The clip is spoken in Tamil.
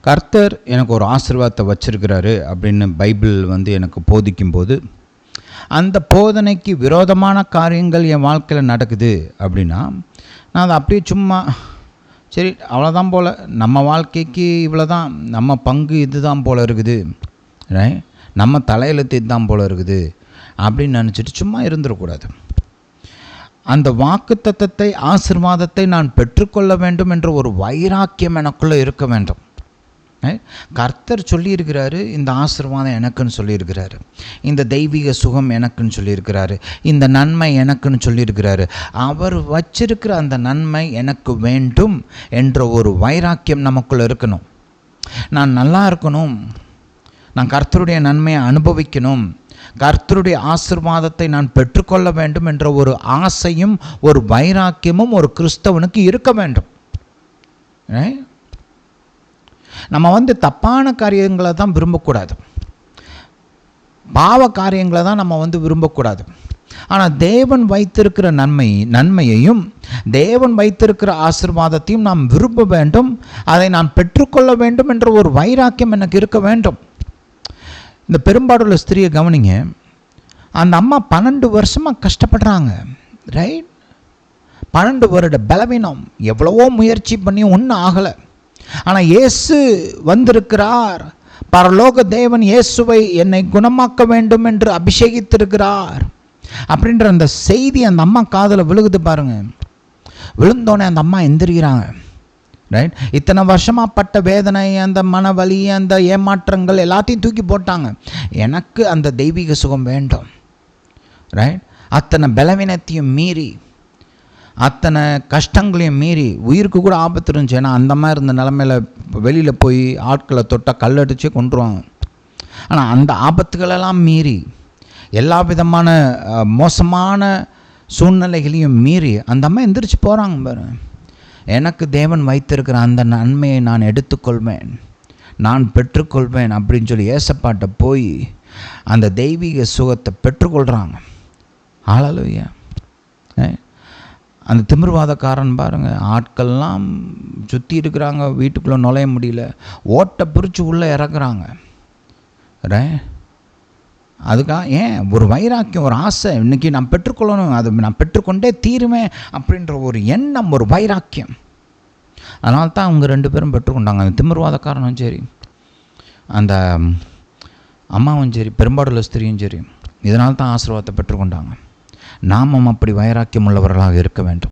கர்த்தர் எனக்கு ஒரு ஆசீர்வாதத்தை வச்சிருக்கிறாரு அப்படின்னு பைபிள் எனக்கு போதிக்கும்போது, அந்த போதனைக்கு விரோதமான காரியங்கள் என் வாழ்க்கையில் நடக்குது அப்படின்னா, நான் அதை அப்படியே சும்மா சரி அவ்வளோதான் போல், நம்ம வாழ்க்கைக்கு இவ்வளோ தான், நம்ம பங்கு இது தான் போல் இருக்குது, நம்ம தலையெழுத்து இதுதான் போல் இருக்குது அப்படின்னு நினச்சிட்டு சும்மா இருந்துடக்கூடாது. அந்த வாக்குத்தத்தத்தை, ஆசீர்வாதத்தை நான் பெற்றுக்கொள்ள வேண்டும் என்ற ஒரு வைராக்கியம் எனக்குள்ளே இருக்க வேண்டும். கர்த்தர் சொல்லியிருக்கிறாரு, இந்த ஆசீர்வாதம் எனக்குன்னு சொல்லியிருக்கிறாரு, இந்த தெய்வீக சுகம் எனக்குன்னு சொல்லியிருக்கிறாரு, இந்த நன்மை எனக்குன்னு சொல்லியிருக்கிறாரு. அவர் வச்சிருக்கிற அந்த நன்மை எனக்கு வேண்டும் என்ற ஒரு வைராக்கியம் நமக்குள்ளே இருக்கணும். நான் நல்லா இருக்கணும், நான் கர்த்தருடைய நன்மையை அனுபவிக்கணும், கர்த்தருடைய ஆசீர்வாதத்தை நான் பெற்றுக்கொள்ள வேண்டும் என்ற ஒரு ஆசையும் ஒரு வைராக்கியமும் ஒரு கிறிஸ்தவனுக்கு இருக்க வேண்டும். நம்ம தப்பான காரியங்களை தான் விரும்பக்கூடாது, பாவ காரியங்களை தான் நம்ம விரும்பக்கூடாது. ஆனால் தேவன் வைத்திருக்கிற நன்மையையும் தேவன் வைத்திருக்கிற ஆசீர்வாதத்தையும் நாம் விரும்ப வேண்டும், அதை நான் பெற்றுக்கொள்ள வேண்டும் என்ற ஒரு வைராக்கியம் எனக்கு இருக்க வேண்டும். இந்த பெரும்பாடுள்ள ஸ்திரியை கவனிங்க. அந்த அம்மா 12 வருஷமாக கஷ்டப்படுறாங்க, ரைட்? 12 வருட பலவீனம், எவ்வளவோ முயற்சி பண்ணி ஒன்றும் ஆகலை. ஆனால் இயேசு வந்திருக்கிறார், பரலோக தேவன் இயேசுவை என்னை குணமாக்க வேண்டும் என்று அபிஷேகித்திருக்கிறார் அப்படின்ற அந்த செய்தி அந்த அம்மா காதில் விழுகுது பாருங்க. விழுந்தோடனே அந்த அம்மா எந்திரிக்கிறாங்க, ரைட்? இத்தனை வருஷமாக பட்ட வேதனை, அந்த மனவலி, அந்த ஏமாற்றங்கள் எல்லாத்தையும் தூக்கி போட்டாங்க. எனக்கு அந்த தெய்வீக சுகம் வேண்டும், ரைட்? அத்தனை பலவீனத்தையும் மீறி, அத்தனை கஷ்டங்களையும் மீறி, உயிருக்கு கூட ஆபத்து இருந்துச்சு. ஏன்னா அந்த மாதிரி இருந்த நிலமையில் வெளியில் போய் ஆட்களை தொட்டால் கல்லடிச்சே கொண்டுருவாங்க. ஆனால் அந்த ஆபத்துகளெல்லாம் மீறி, எல்லா விதமான மோசமான சூழ்நிலைகளையும் மீறி அந்த அம்மா எந்திரிச்சு போகிறாங்க பாரு. எனக்கு தேவன் வைத்திருக்கிற அந்த நன்மையை நான் எடுத்துக்கொள்வேன், நான் பெற்றுக்கொள்வேன் அப்படின்னு சொல்லி ஏசப்பாட்ட போய் அந்த தெய்வீக சுகத்தை பெற்றுக்கொள்கிறாங்க. ஹல்லேலூயா. அந்த திமிர்வாதக்காரன் பாருங்கள், ஆட்கள்லாம் சுற்றி இருக்கிறாங்க, வீட்டுக்குள்ளே நுழைய முடியல, ஓட்டை பிரித்து உள்ளே இறக்குறாங்க. அதுக்காக ஏன் ஒரு வைராக்கியம், ஒரு ஆசை, இன்றைக்கி நான் பெற்றுக்கொள்ளணும், அது நான் பெற்றுக்கொண்டே தீருவேன் அப்படின்ற ஒரு எண்ணம், ஒரு வைராக்கியம். அதனால தான் அவங்க 2 பேரும் பெற்றுக்கொண்டாங்க. அந்த திமிர்வாதக்காரனும் சரி, அந்த அம்மாவும் சரி, பெரும்பாடுள்ள ஸ்திரியும் சரி, இதனால தான் ஆசீர்வாதத்தை பெற்றுக்கொண்டாங்க. நாமும் அப்படி வைராக்கியம் உள்ளவர்களாக இருக்க வேண்டும்.